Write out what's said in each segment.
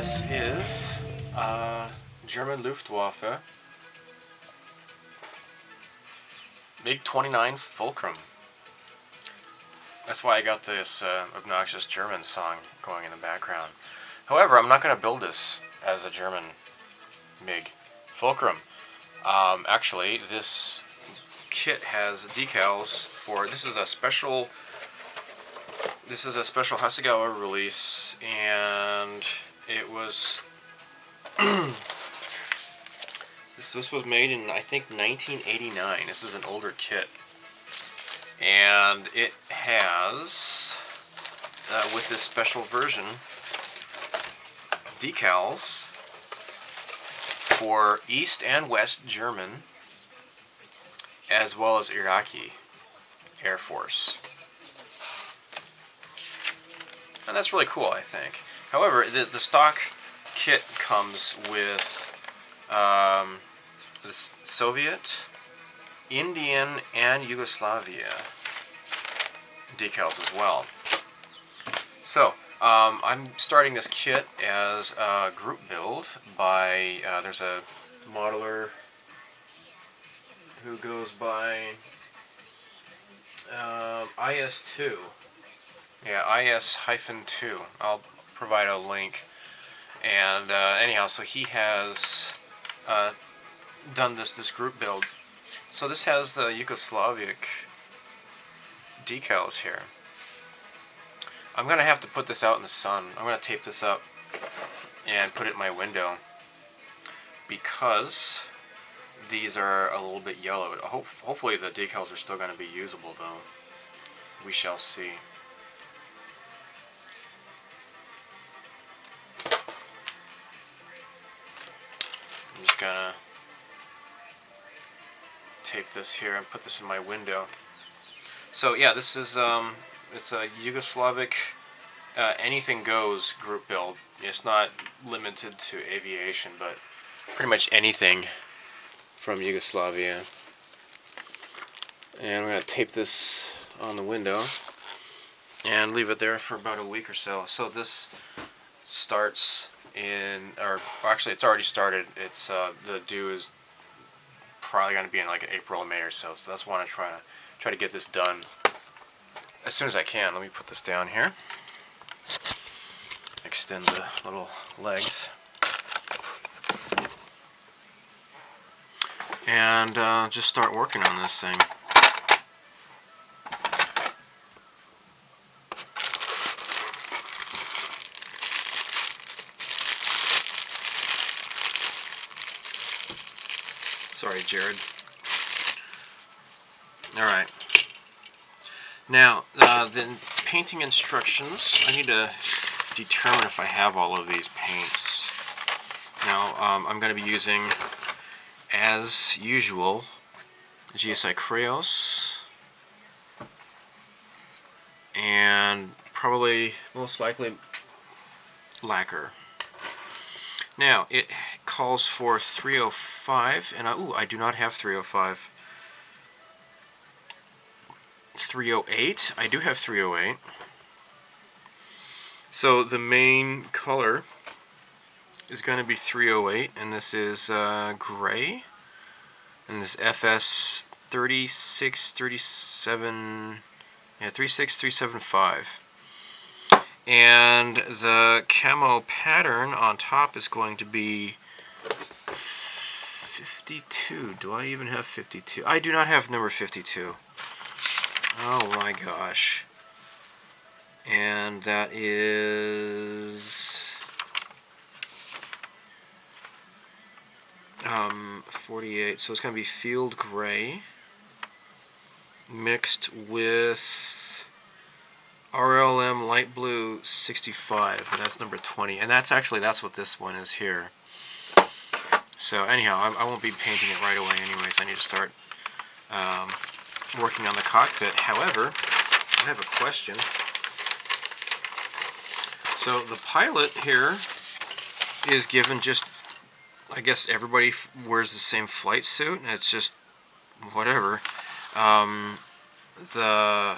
This is German Luftwaffe Mig-29 Fulcrum. That's why I got this obnoxious German song going in the background. However, I'm not going to build this as a German MiG Fulcrum. Actually, this kit has decals for. This is a special Hasegawa release, and it was. This was made in, I think, 1989. This is an older kit, and it has, with this special version, decals for East and West German, as well as Iraqi Air Force. And that's really cool, I think. However, the stock kit comes with the Soviet, Indian, and Yugoslavia decals as well. So, I'm starting this kit as a group build by, there's a modeler who goes by IS2. Yeah, IS-2. I'll provide a link. And anyhow, so he has done this group build. So this has the Yugoslavic decals here. I'm going to have to put this out in the sun. I'm going to tape this up and put it in my window because these are a little bit yellow. Hopefully the decals are still going to be usable, though. We shall see. I'm just going to tape this here and put this in my window. So yeah, this is it's a Yugoslavic anything goes group build. It's not limited to aviation, but pretty much anything from Yugoslavia. And we're going to tape this on the window and leave it there for about a week or so. So this starts in, or actually it's already started. It's the due is probably going to be in like April or May or so. So that's why I want to try to get this done as soon as I can. Let me put this down here. Extend the little legs. And just start working on this thing. Sorry, Jared. Alright. Now, the painting instructions, I need to determine if I have all of these paints. Now, I'm going to be using, as usual, GSI Crayos, and probably, most likely, lacquer. Now, it calls for 305, and I do not have 305. 308, I do have 308. So the main color is going to be 308, and this is gray, and this FS 36375, yeah, 36375. And the camo pattern on top is going to be 52. Do I even have 52? I do not have number 52. Oh my gosh. And that is 48. So it's going to be field gray mixed with RLM light blue 65, and that's number 20. And that's what this one is here. So anyhow, I won't be painting it right away anyways. I need to start working on the cockpit. However, I have a question. So the pilot here is given just, I guess everybody wears the same flight suit, and it's just whatever. The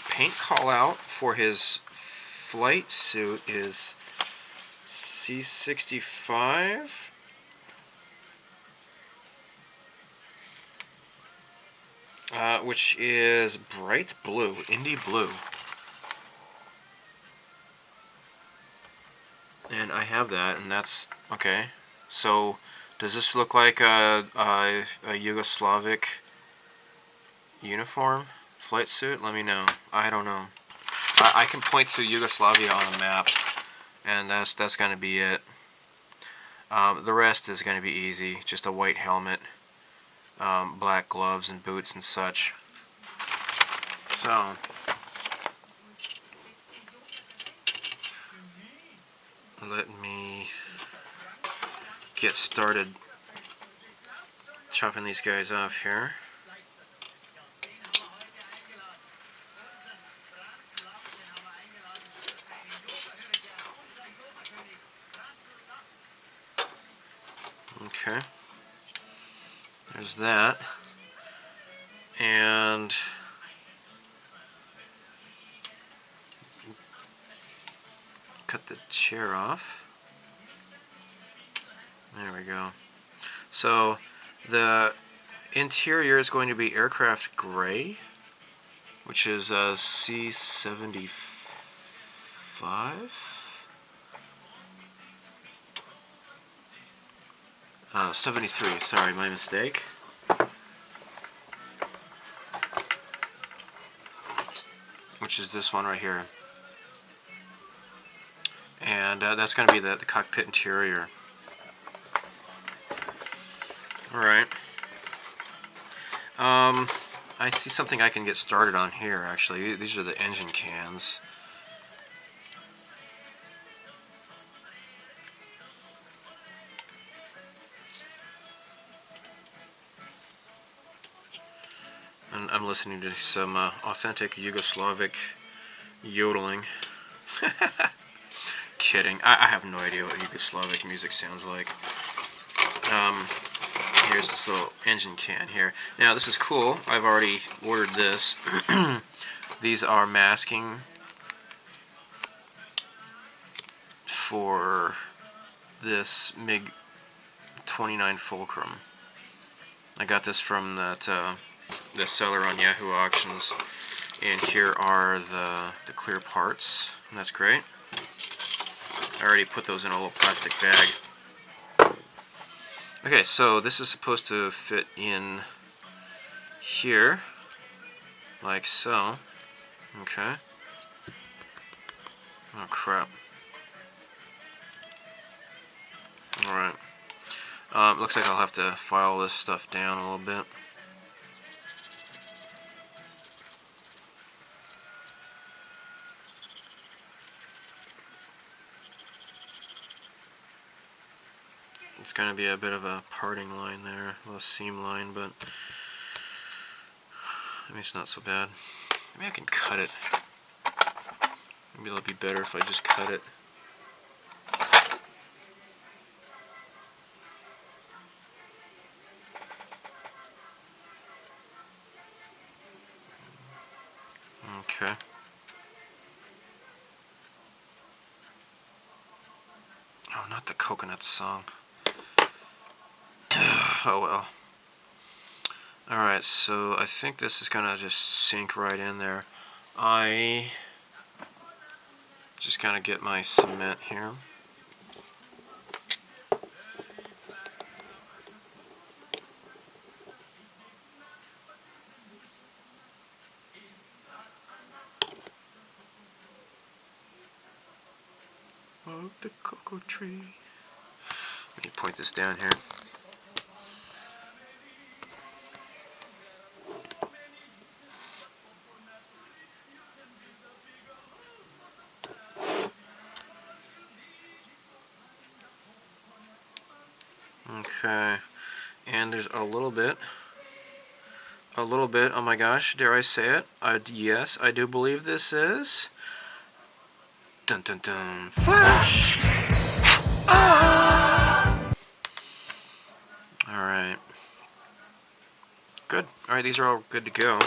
paint call out for his flight suit is C65. Which is bright blue, indie blue. And I have that, and that's okay. So, does this look like a Yugoslavic uniform, flight suit? Let me know. I don't know. I can point to Yugoslavia on a map, and that's going to be it. The rest is going to be easy. Just a white helmet, black gloves and boots and such. So, let me get started chopping these guys off here. Okay, there's that, and cut the chair off. There we go. So the interior is going to be aircraft gray, which is C75. 73, sorry, my mistake. Which is this one right here. And that's going to be the cockpit interior. Alright. I see something I can get started on here, actually. These are the engine cans. And I'm listening to some authentic Yugoslavic yodeling. Kidding. I have no idea what Yugoslavic music sounds like. Here's this little engine can here. Now this is cool. I've already ordered this. These are masking for this Mig-29 Fulcrum. I got this from that the seller on Yahoo Auctions, and here are the clear parts, and that's great. I already put those in a little plastic bag. Okay, so this is supposed to fit in here, like so. Okay. Oh crap. Alright. Looks like I'll have to file this stuff down a little bit. It's going to be a bit of a parting line there, a little seam line, but maybe it's not so bad. Maybe I can cut it. Maybe it'll be better if I just cut it. Okay. Oh, not the coconut song. Oh well. Alright, so I think this is gonna just sink right in there. I just gotta get my cement here. Of the cocoa tree. Let me point this down here. Okay, and there's a little bit, oh my gosh, dare I say it? Yes, I do believe this is dun dun dun flash! Ah! Alright. Good. Alright, these are all good to go.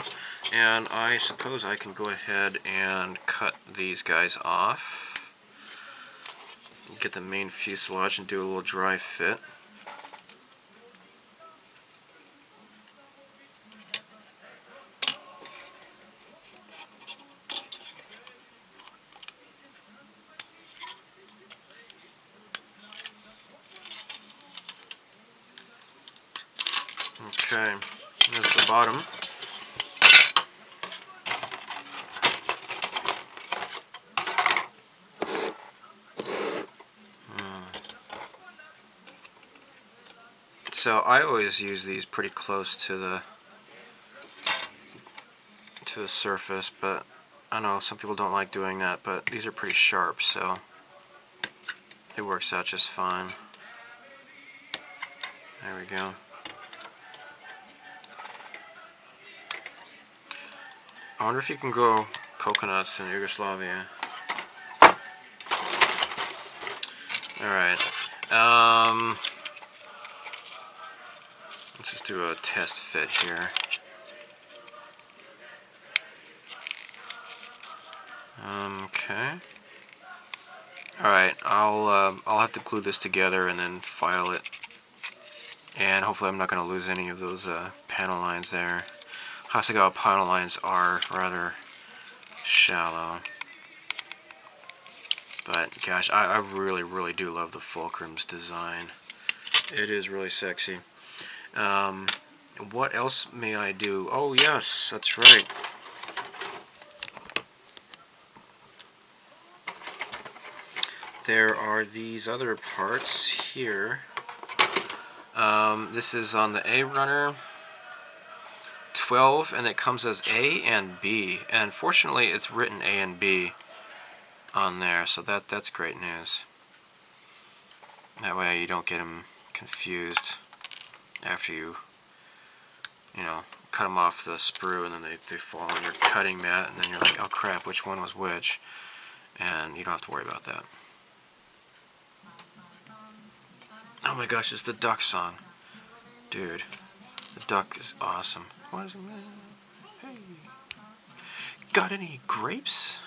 And I suppose I can go ahead and cut these guys off. get the main fuselage and do a little dry fit. Okay, there's the bottom. So I always use these pretty close to the surface, but I know some people don't like doing that, but these are pretty sharp, so it works out just fine. There we go. I wonder if you can grow coconuts in Yugoslavia. Alright. Let's just do a test fit here. Okay. Alright, I'll have to glue this together and then file it. And hopefully I'm not going to lose any of those panel lines there. Hasegawa panel lines are rather shallow. But gosh, I really, really do love the Fulcrum's design. It is really sexy. What else may I do? Oh yes, that's right. There are these other parts here. This is on the A runner 12, and it comes as A and B. And fortunately, it's written A and B on there, so that's great news. That way you don't get them confused after you know, cut them off the sprue, and then they fall on your cutting mat, and then you're like, oh crap, which one was which? And you don't have to worry about that. Oh my gosh, it's the duck song. Dude, the duck is awesome. What is it? Hey. Got any grapes?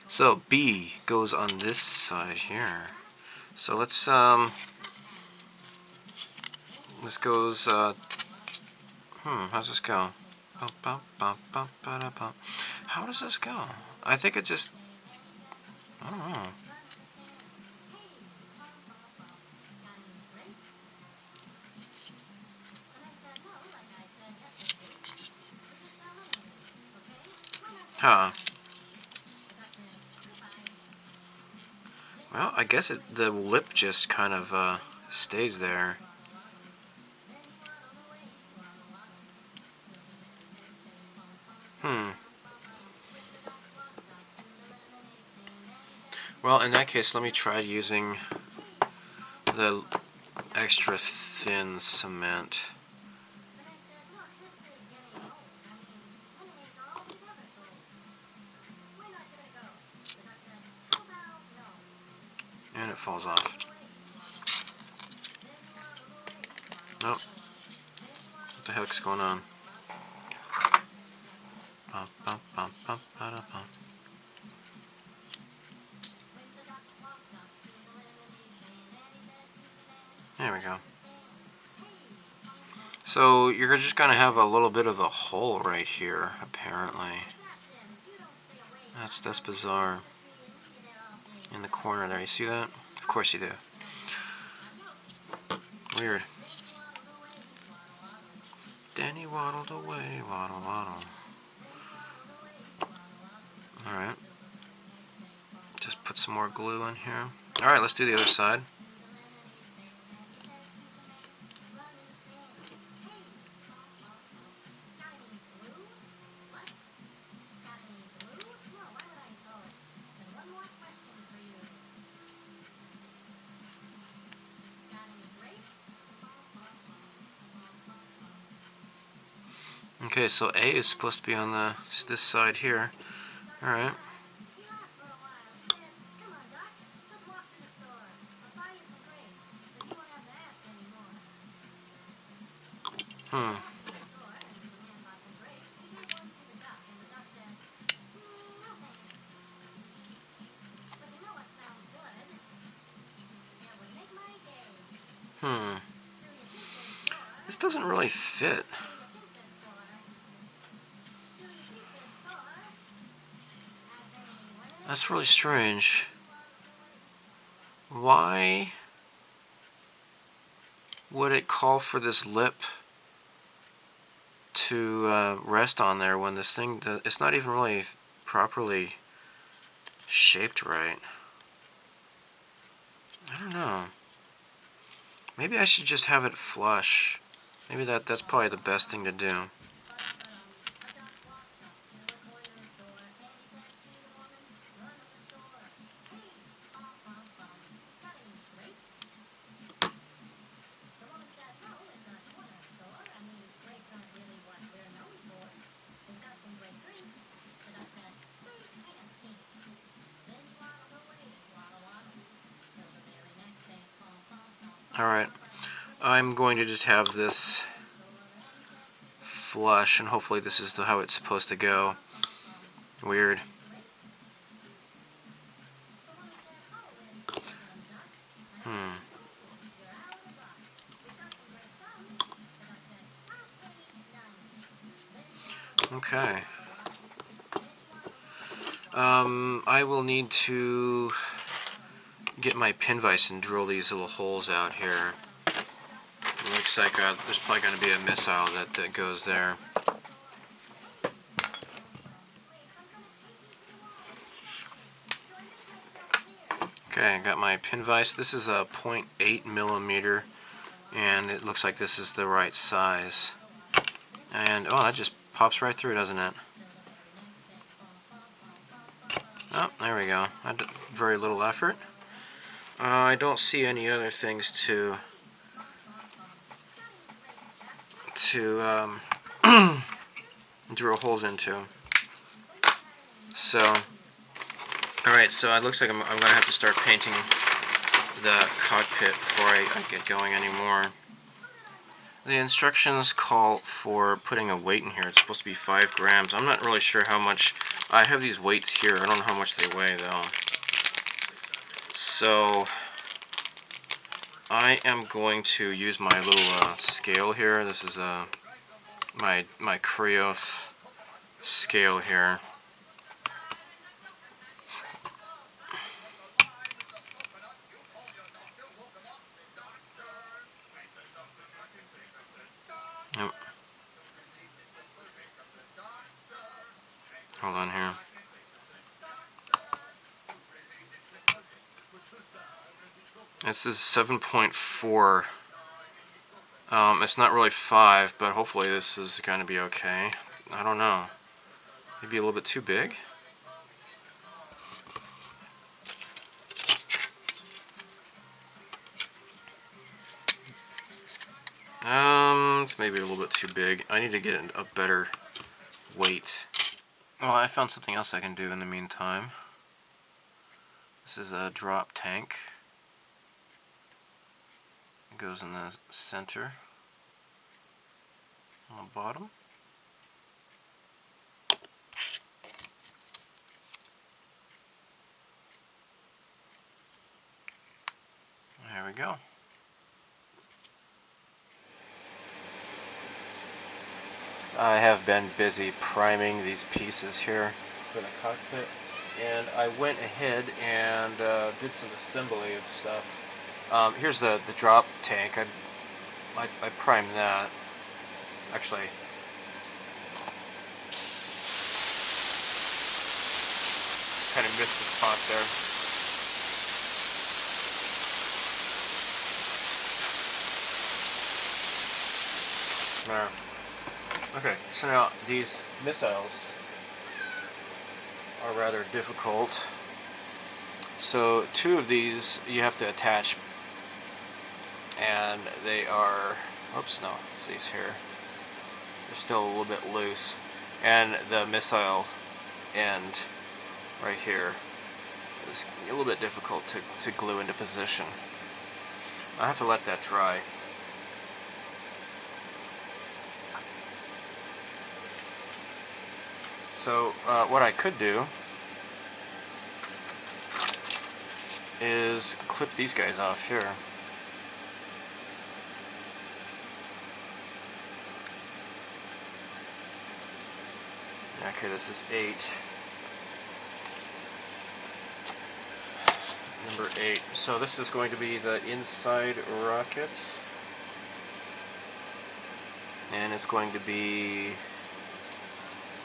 So B goes on this side here. So let's this goes how's this go? How does this go? I think it just, I don't know. Huh. Well, I guess the lip just kind of stays there. Well, in that case, let me try using the extra thin cement. And it falls off. Nope. What the heck's going on? There we go. So you're just going to have a little bit of a hole right here, apparently. That's bizarre. In the corner there, you see that? Of course you do. Weird. Danny waddled away, waddle, waddle. Alright. Just put some more glue in here. Alright, let's do the other side. Okay, so A is supposed to be on this side here. Alright. This doesn't really fit. That's really strange. Why would it call for this lip to rest on there when this thing, it's not even really properly shaped right? I don't know. Maybe I should just have it flush. Maybe that's probably the best thing to do. Alright, I'm going to just have this flush, and hopefully this is how it's supposed to go. Weird. Okay. I will need to get my pin vise and drill these little holes out here. It looks like there's probably going to be a missile that goes there. Okay, I got my pin vise. This is a 0.8 millimeter, and it looks like this is the right size. And oh, that just pops right through, doesn't it? Oh, there we go. Very little effort. I don't see any other things to drill holes into. So, alright, so it looks like I'm going to have to start painting the cockpit before I get going anymore. The instructions call for putting a weight in here. It's supposed to be 5 grams. I'm not really sure how much. I have these weights here. I don't know how much they weigh, though. So I am going to use my little scale here. This is my Krios scale here. Yep. Hold on here. This is 7.4. It's not really 5, but hopefully this is going to be okay. I don't know. Maybe a little bit too big? It's maybe a little bit too big. I need to get a better weight. Well, I found something else I can do in the meantime. This is a drop tank. It goes in the center, on the bottom. There we go. I have been busy priming these pieces here for the cockpit, and I went ahead and did some assembly of stuff. Here's the drop tank. I primed that. Actually, kind of missed the spot there. There. Okay, so now these missiles are rather difficult. So 2 of these you have to attach, and they are, oops, no, it's these here. They're still a little bit loose, and the missile end right here is a little bit difficult to glue into position. I have to let that dry. So what I could do is clip these guys off here. Okay, this is 8. Number 8. So this is going to be the inside rocket. And it's going to be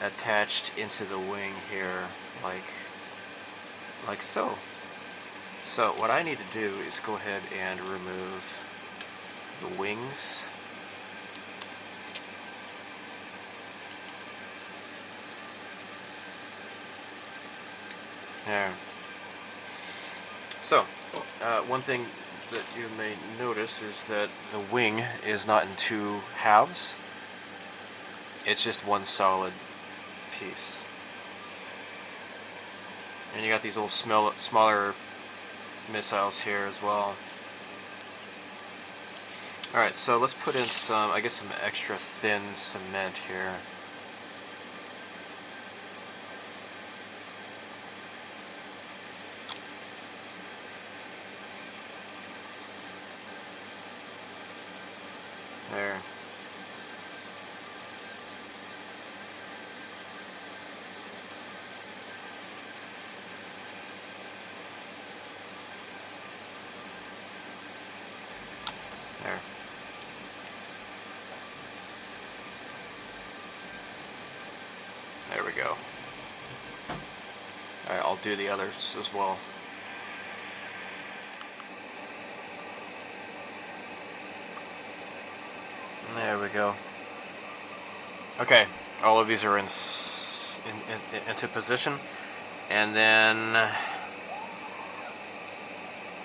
attached into the wing here, like so. So what I need to do is go ahead and remove the wings. There. So, one thing that you may notice is that the wing is not in 2 halves. It's just one solid piece. And you got these little smaller missiles here as well. Alright, so let's put in some, I guess some extra thin cement here. There. There. There we go. Alright, I'll do the others as well. There we go. Okay, all of these are into position, and then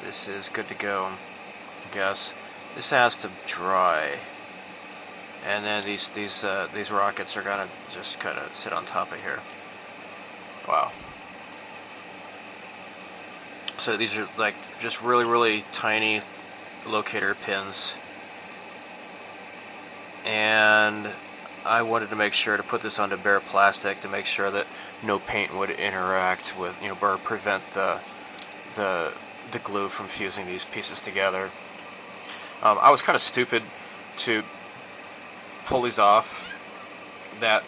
this is good to go. I guess this has to dry, and then these rockets are gonna just kind of sit on top of here. Wow. So these are like just really tiny locator pins. And I wanted to make sure to put this onto bare plastic to make sure that no paint would interact with, or prevent the glue from fusing these pieces together. I was kind of stupid to pull these off.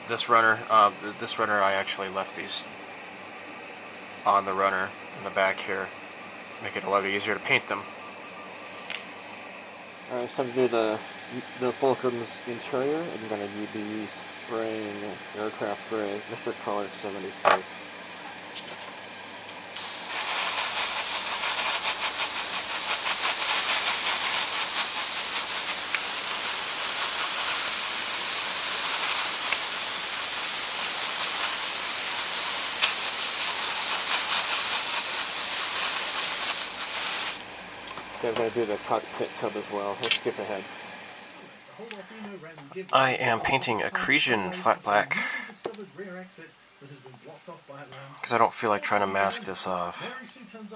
This runner I actually left these on the runner in the back here, make it a lot easier to paint them. Alright, it's time to do the Fulcrum's interior. I'm going to be spraying aircraft gray, Mr. Color 73. Okay, I'm going to do the cockpit tub as well. Let's skip ahead. I am painting Accretion flat black because I don't feel like trying to mask this off.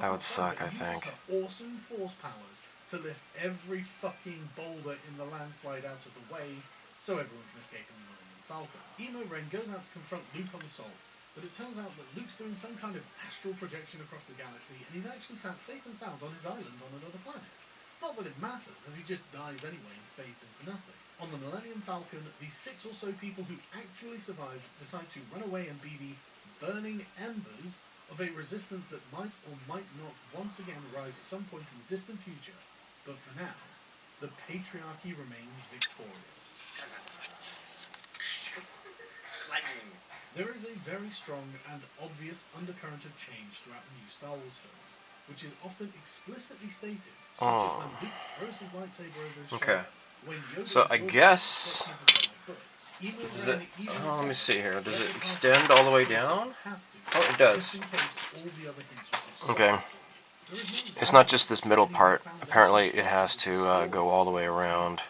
That would suck, I think. Awesome force powers to lift every fucking boulder in the landslide out of the way so everyone can escape in the Millennium Falcon. Emo Ren goes out to confront Luke on the Salt, but it turns out that Luke's doing some kind of astral projection across the galaxy, and he's actually sat safe and sound on his island on another planet. Not that it matters, as he just dies anyway and fades into nothing. On the Millennium Falcon, the 6 or so people who actually survived decide to run away and be the burning embers of a resistance that might or might not once again rise at some point in the distant future. But for now, the patriarchy remains victorious. There is a very strong and obvious undercurrent of change throughout the new Star Wars films, which is often explicitly stated, such as when Luke throws his lightsaber over his shoulder, when Yoda so I guess, does it, let me see here, does it extend all the way down? Oh, it does. Okay. It's not just this middle part. Apparently it has to go all the way around.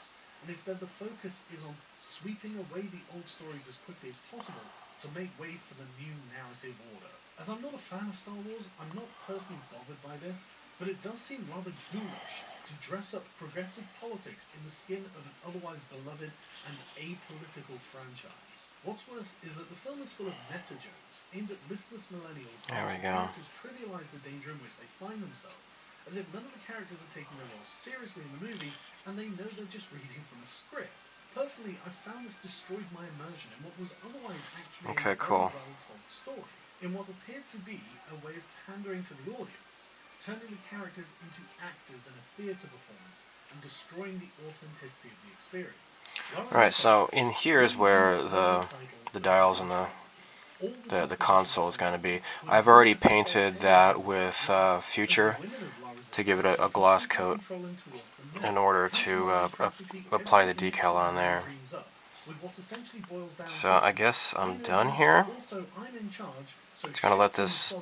And instead the focus is on sweeping away the old stories as quickly as possible to make way for the new narrative order. As I'm not a fan of Star Wars, I'm not personally bothered by this, but it does seem rather ghoulish to dress up progressive politics in the skin of an otherwise beloved and apolitical franchise. What's worse is that the film is full of meta jokes aimed at listless millennials as the characters trivialize the danger in which they find themselves, as if none of the characters are taking their roles seriously in the movie and they know they're just reading from a script. Personally, I found this destroyed my immersion in what was otherwise actually Okay, a cool. very well-told story, in what appeared to be a way of pandering to the audience, turning the characters into actors in a theatre performance, and destroying the authenticity of the experience. Alright, so in here is where the dials and the console is going to be. I've already painted that with Future to give it a gloss coat in order to apply the decal on there. So I guess I'm done here. Just gonna let this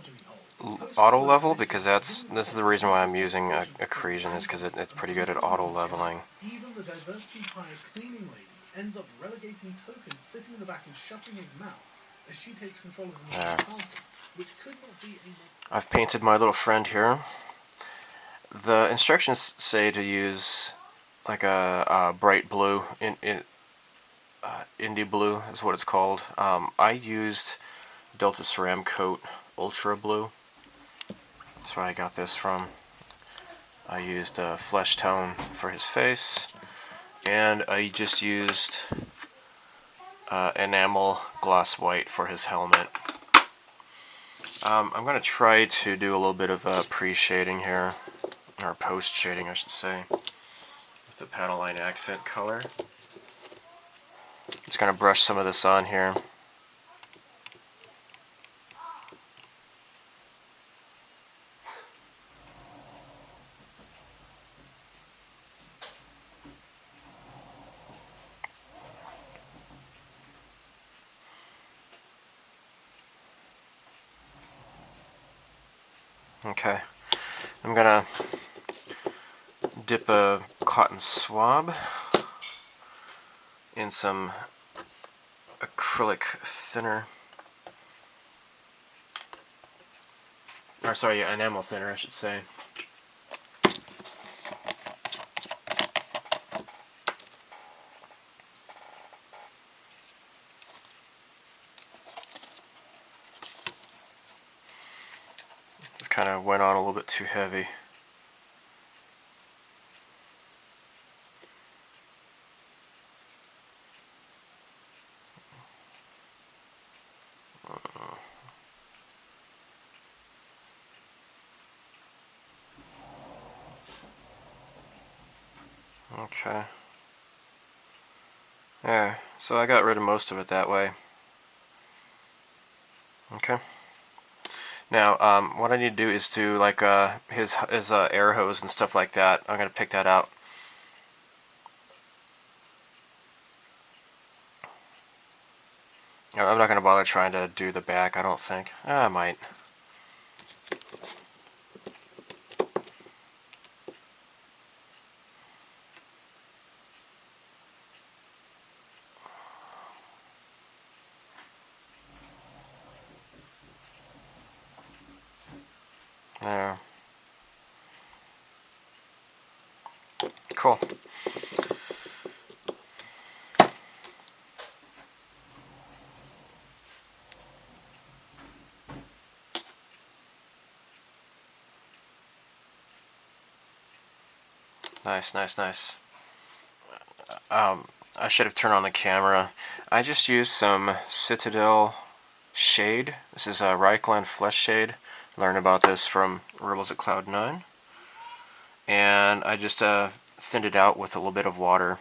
auto level, because this is the reason why I'm using accretion, is because it's pretty good at auto leveling. Even the diversity pie cleaning lady ends up relegating Token sitting in the back and shutting his mouth as she takes control of the Falcon, which could not be a... I've painted my little friend here. The instructions say to use like a bright blue, indie blue is what it's called. I used Delta Ceram Coat Ultra Blue. That's where I got this from. I used Flesh Tone for his face, and I just used Enamel Gloss White for his helmet. I'm going to try to do a little bit of pre-shading here, or post-shading I should say, with the panel line accent color. Just going to brush some of this on here. Okay, I'm gonna dip a cotton swab in some acrylic thinner, or sorry, enamel thinner I should say. Just kind of went on a little bit too heavy. Okay. Yeah, so I got rid of most of it that way. Okay. Now, what I need to do is do like his air hose and stuff like that. I'm gonna pick that out. I'm not gonna bother trying to do the back. I don't think. I might. There. Cool. Nice, nice, nice. I should have turned on the camera. I just used some Citadel shade. This is a Reichland Flesh Shade. Learned about this from Rebels at Cloud9. And I just thinned it out with a little bit of water.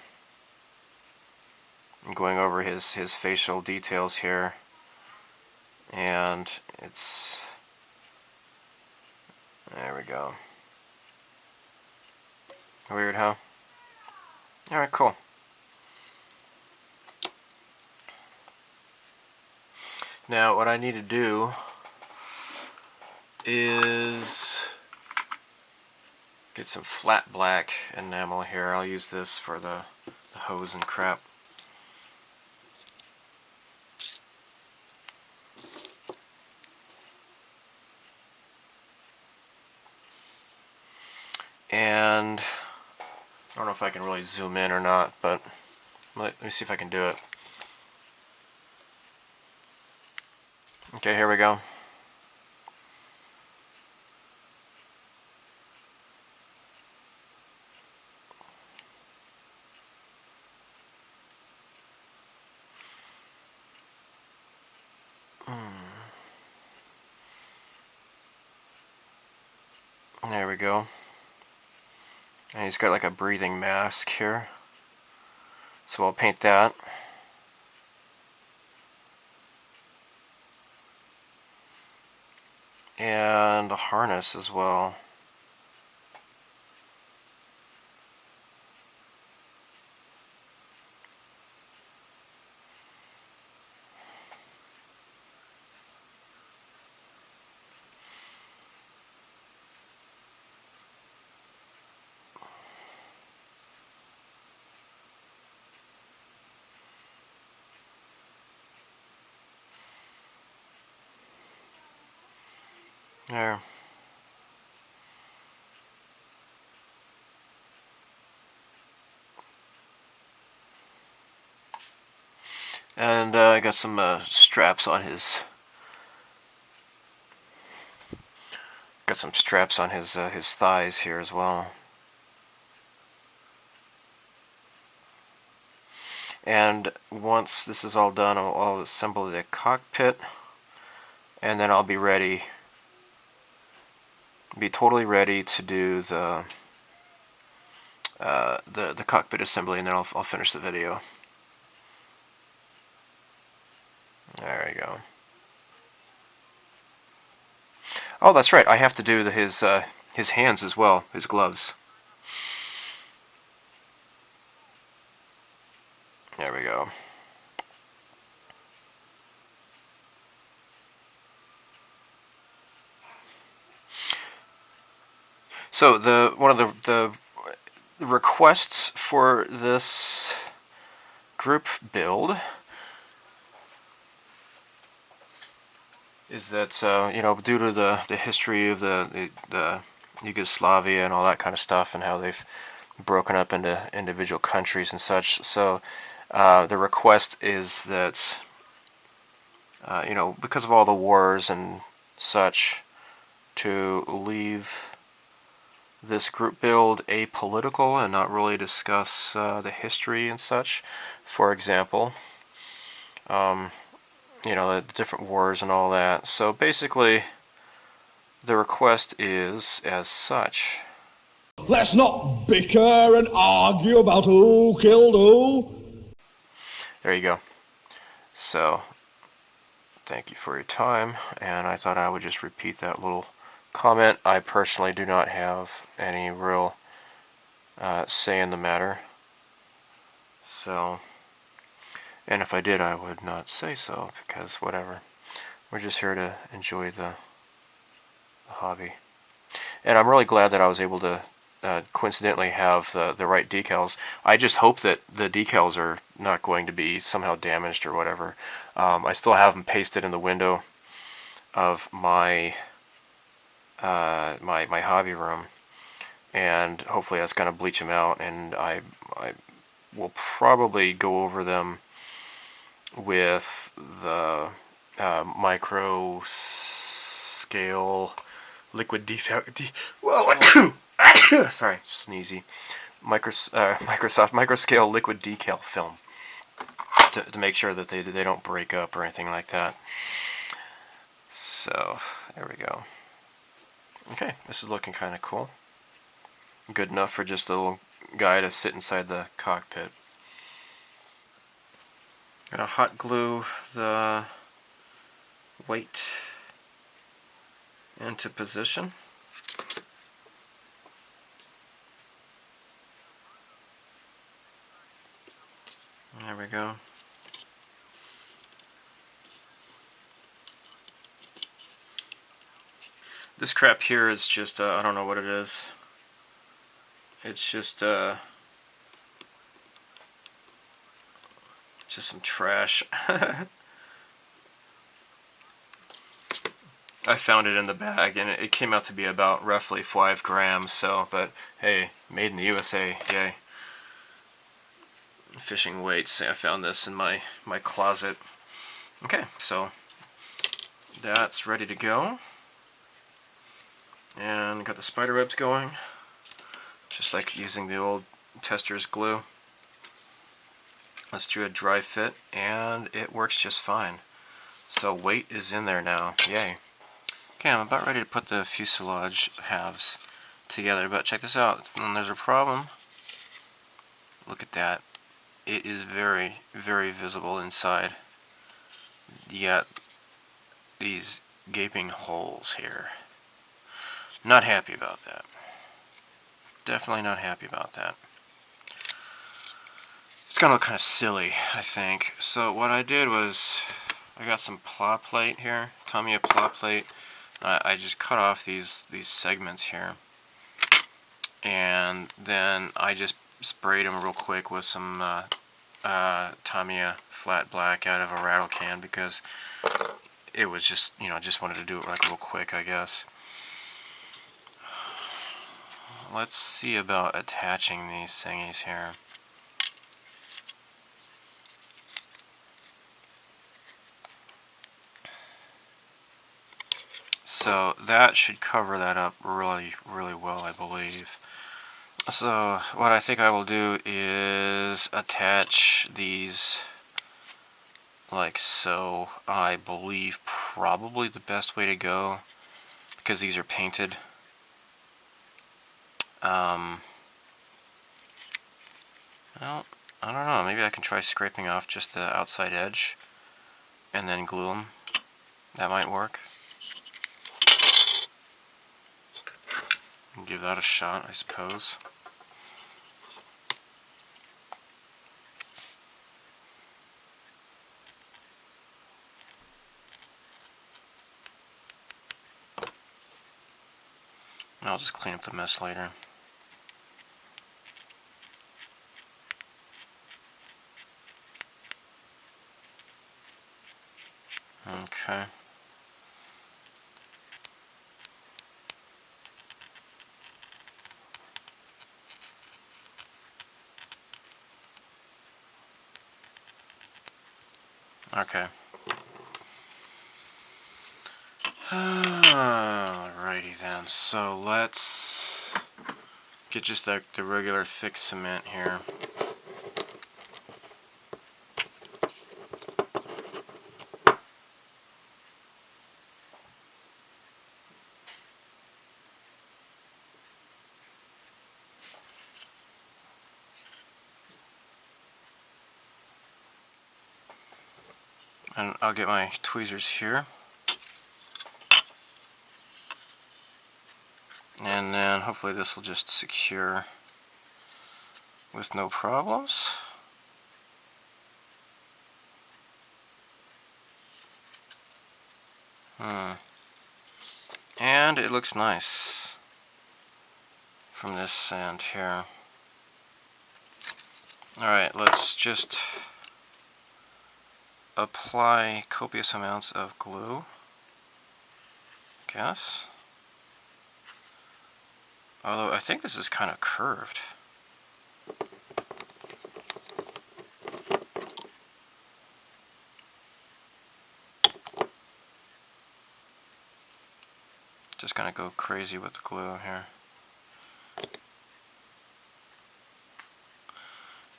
I'm going over his facial details here. And it's... there we go. Weird, huh? Alright, cool. Now, what I need to do is get some flat black enamel here. I'll use this for the hose and crap. And I don't know if I can really zoom in or not, but let me see if I can do it. Okay, here we go. There we go. And he's got like a breathing mask here. So I'll paint that. And the harness as well. There. And I got some straps on his. Got some straps on his thighs here as well. And once this is all done, I'll assemble the cockpit, and then I'll be ready. Be totally ready to do the cockpit assembly, and then I'll finish the video. There we go. Oh, that's right. I have to do his hands as well, his gloves. There we go. So one of the requests for this group build is that due to the history of the Yugoslavia and all that kind of stuff, and how they've broken up into individual countries and such. So the request is that because of all the wars and such, to leave this group build apolitical and not really discuss the history and such. For example, the different wars and all that. So basically, the request is as such. Let's not bicker and argue about who killed who. There you go. So, thank you for your time, and I thought I would just repeat that little comment. I personally do not have any real say in the matter. So, and if I did, I would not say so, because whatever. We're just here to enjoy the hobby. And I'm really glad that I was able to coincidentally have the right decals. I just hope that the decals are not going to be somehow damaged or whatever. I still have them pasted in the window of my my hobby room, and hopefully that's going to bleach them out, and I will probably go over them with the micro scale liquid sorry, sneezy. Microsoft microscale liquid decal film to make sure that they don't break up or anything like that. So there we go. Okay, this is looking kind of cool. Good enough for just a little guy to sit inside the cockpit. Gonna hot glue the weight into position. There we go. This crap here is just, I don't know what it is. It's just some trash. I found it in the bag, and it came out to be about roughly 5 grams, so, but hey, made in the USA, yay. Fishing weights, I found this in my closet. Okay, so that's ready to go. And got the spider webs going, just like using the old tester's glue. Let's do a dry fit, and it works just fine. So weight is in there now, yay. Okay, I'm about ready to put the fuselage halves together. But check this out. When there's a problem, look at that. It is very, very visible inside. You got these gaping holes here. Not happy about that. Definitely not happy about that. It's gonna look kind of silly, I think. So what I did was, I got some plow plate here, Tamiya plow plate. I just cut off these segments here, and then I just sprayed them real quick with some Tamiya flat black out of a rattle can, because it was just, you know, I just wanted to do it like real quick, I guess. Let's see about attaching these thingies here. So that should cover that up really, really well, I believe. So what I think I will do is attach these like so. I believe probably the best way to go, because these are painted. Well, I don't know. Maybe I can try scraping off just the outside edge and then glue them. That might work. Give that a shot, I suppose. And I'll just clean up the mess later. Okay. Okay. Alrighty then. So let's get just the regular thick cement here. And I'll get my tweezers here. And then hopefully this will just secure with no problems. And it looks nice from this end here. Alright, let's just apply copious amounts of glue, I guess. Although I think this is kind of curved. Just gonna go crazy with the glue here.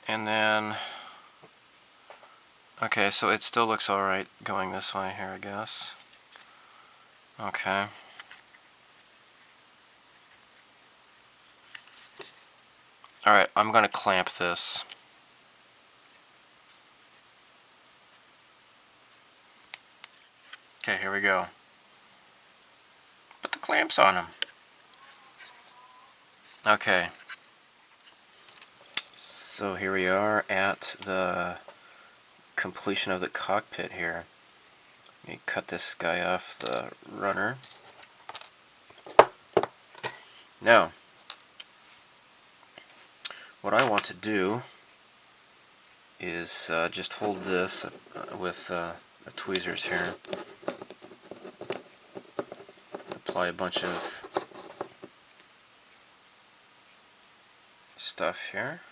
And then, okay, so it still looks alright going this way here, I guess. Okay. Alright, I'm gonna clamp this. Okay, here we go. Put the clamps on them. Okay. So here we are at the completion of the cockpit here. Let me cut this guy off the runner. Now, what I want to do is just hold this with the tweezers here. Apply a bunch of stuff here.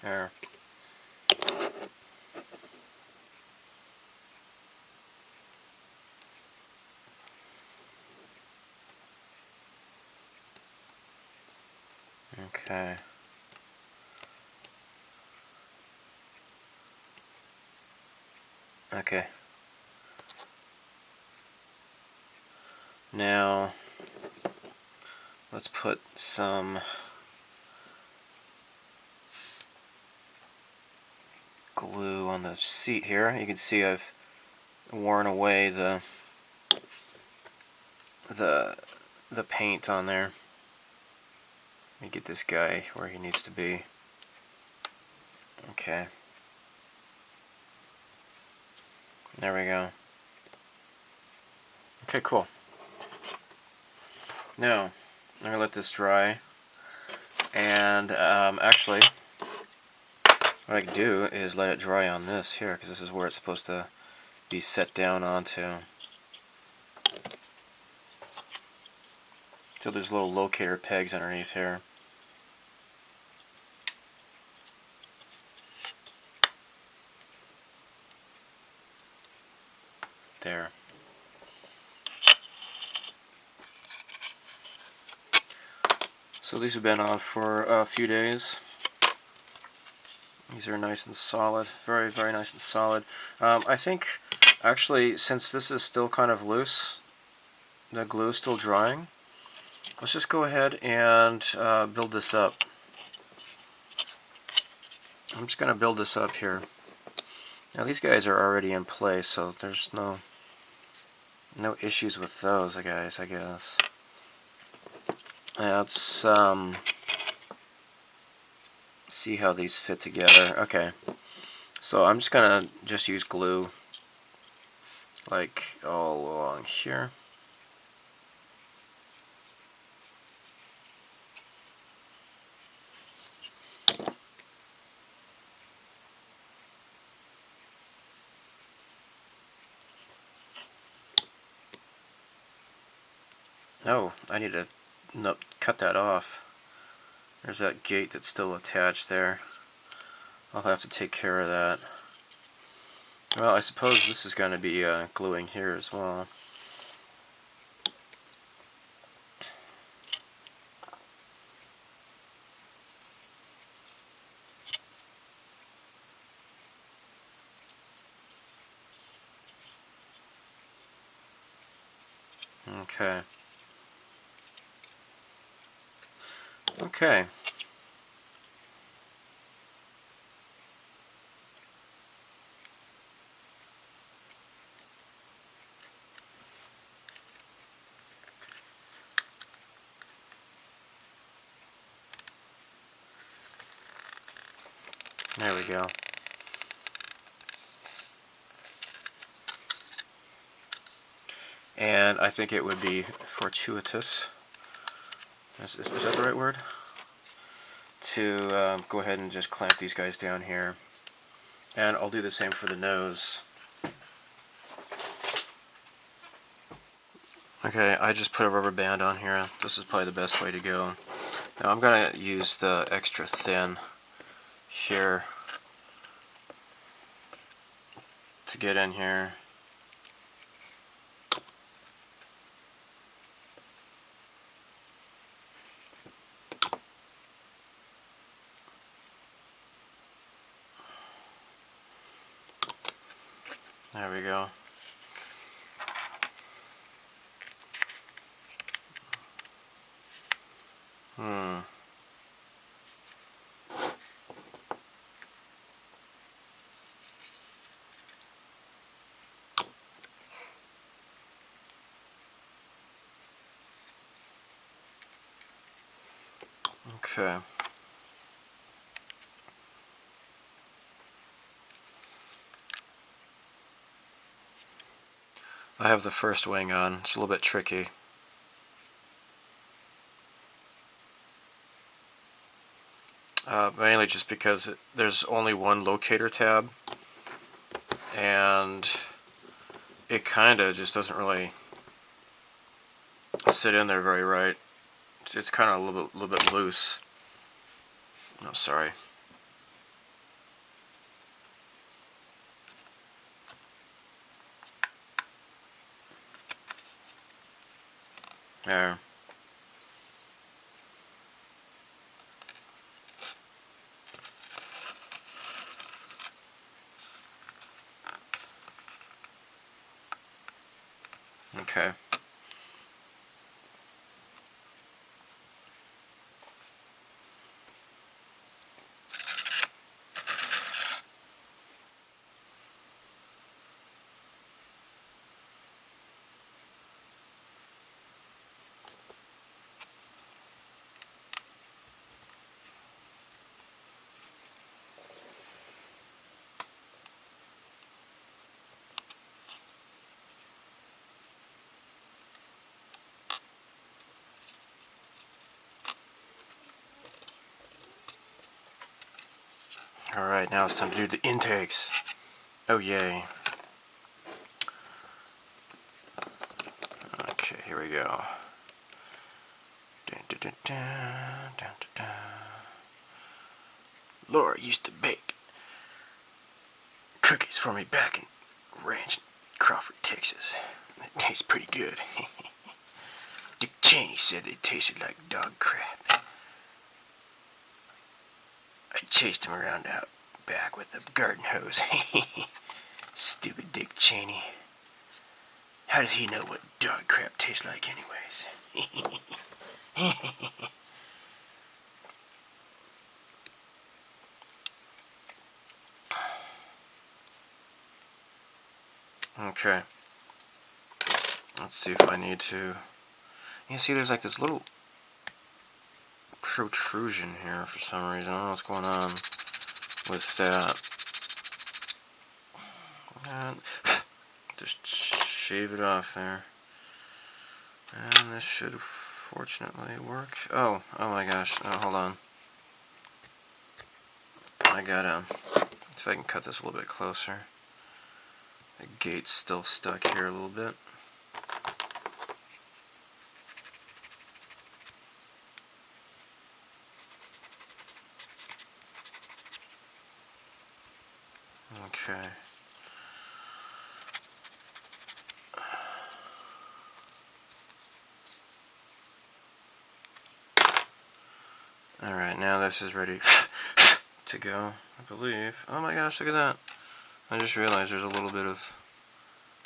There. Okay. Okay. Now, let's put some glue on the seat here. You can see I've worn away the paint on there. Let me get this guy where he needs to be. Okay. There we go. Okay, cool. Now, I'm going to let this dry. And actually, what I can do is let it dry on this here, because this is where it's supposed to be set down onto. So there's little locator pegs underneath here. There. So these have been on for a few days. These are nice and solid, very, very nice and solid. I think, actually, since this is still kind of loose, the glue is still drying, let's just go ahead and build this up. I'm just going to build this up here. Now these guys are already in place, so there's no issues with those guys, I guess. Let's see how these fit together. Okay, so I'm just gonna use glue like all along here. Oh, I need to cut that off. There's that gate that's still attached there. I'll have to take care of that. Well, I suppose this is going to be gluing here as well. Okay. Okay. There we go. And I think it would be fortuitous, is that the right word? To go ahead and just clamp these guys down here. And I'll do the same for the nose. Okay, I just put a rubber band on here. This is probably the best way to go. Now I'm going to use the extra thin here to get in here. There we go. Okay. I have the first wing on. It's a little bit tricky. Mainly just because there's only one locator tab, and it kind of just doesn't really sit in there very right. It's kind of a little bit loose. No, sorry. There. Okay. Alright, now it's time to do the intakes. Oh yay. Okay, here we go. Dun, dun, dun, dun, dun, dun, dun. Laura used to bake cookies for me back in Ranch Crawford, Texas. It tastes pretty good. Dick Cheney said they tasted like dog crap. I chased him around out back with a garden hose. Stupid Dick Cheney. How does he know what dog crap tastes like anyways? Okay. Let's see if I need to... You see there's like this little protrusion here for some reason. I don't know what's going on with that. And just shave it off there. And this should fortunately work. Oh my gosh. Oh, hold on. I gotta... if I can cut this a little bit closer. The gate's still stuck here a little bit. Okay. Alright, now this is ready to go, I believe. Oh my gosh, look at that. I just realized there's a little bit of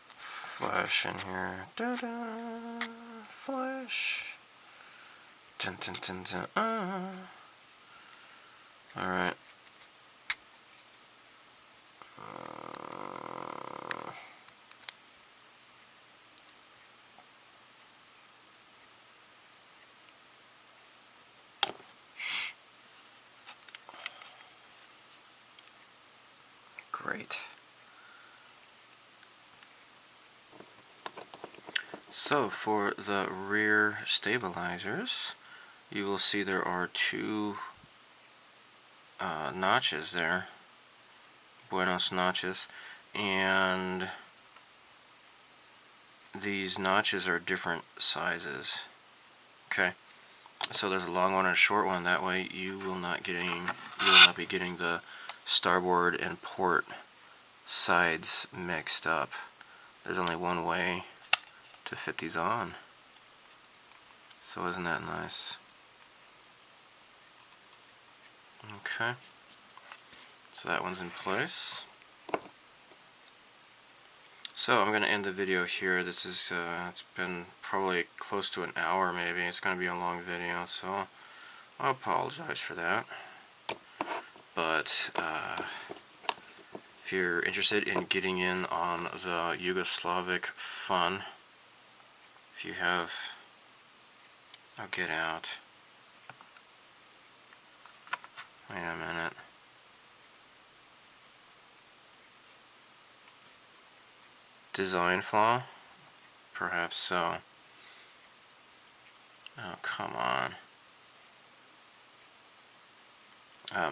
flash in here. Da-da! Flash! Dun, dun, dun, dun, Alright. Great. So for the rear stabilizers, you will see there are two notches there, Buenos notches, and these notches are different sizes. Okay, so there's a long one and a short one. That way you will not be getting the starboard and port sides mixed up. There's only one way to fit these on. So isn't that nice? Okay. So that one's in place. So I'm going to end the video here. This is, it's been probably close to an hour maybe. It's going to be a long video, so I apologize for that. But if you're interested in getting in on the Yugoslavic fun, if you have... I'll get out. Wait a minute. Design flaw? Perhaps so. Oh, come on.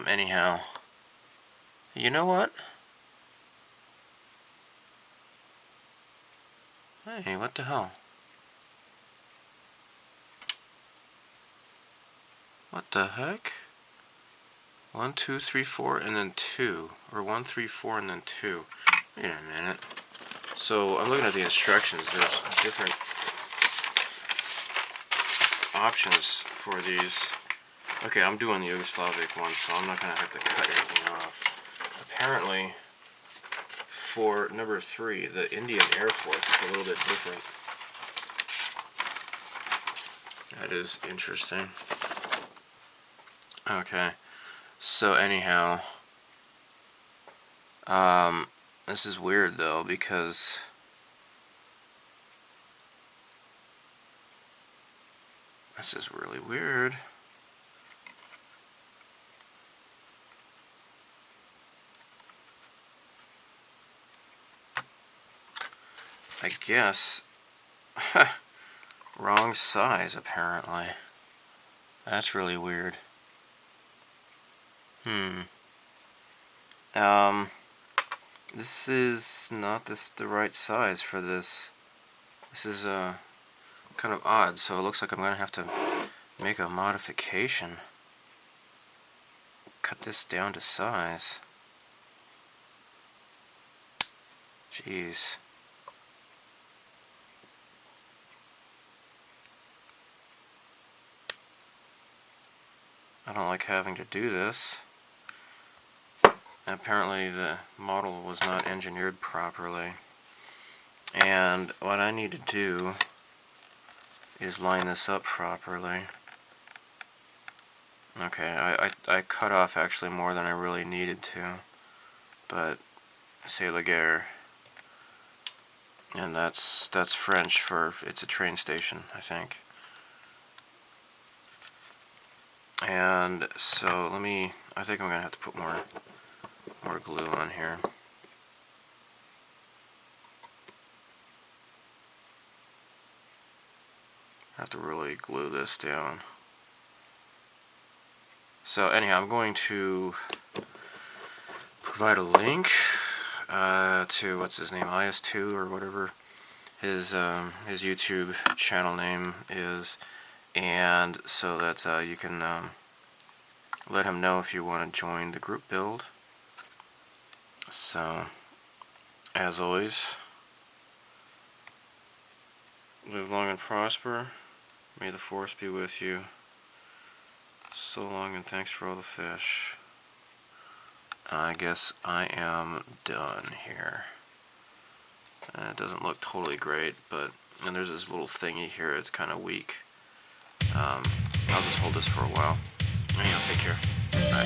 Anyhow. You know what? Hey, what the hell? What the heck? 1, 2, 3, 4, and then 2. Or 1, 3, 4, and then 2. Wait a minute. So, I'm looking at the instructions. There's different options for these. Okay, I'm doing the Yugoslavic one, so I'm not going to have to cut anything off. Apparently, for number 3, the Indian Air Force is a little bit different. That is interesting. Okay, so anyhow, this is weird though, because this is really weird. I guess, wrong size apparently. That's really weird. This is not the right size for this. This is kind of odd, so it looks like I'm gonna have to make a modification. Cut this down to size. Jeez. I don't like having to do this. Apparently the model was not engineered properly. And what I need to do is line this up properly. Okay, I cut off actually more than I really needed to. But c'est la guerre. And that's French for it's a train station, I think. And so I think I'm gonna have to put more glue on here. I have to really glue this down. So anyhow, I'm going to provide a link to what's his name, IS2 or whatever his YouTube channel name is, and so that you can let him know if you want to join the group build. So, as always, live long and prosper. May the force be with you. So long and thanks for all the fish. I guess I am done here. It doesn't look totally great, and there's this little thingy here, it's kind of weak. I'll just hold this for a while. Anyhow, take care. Bye.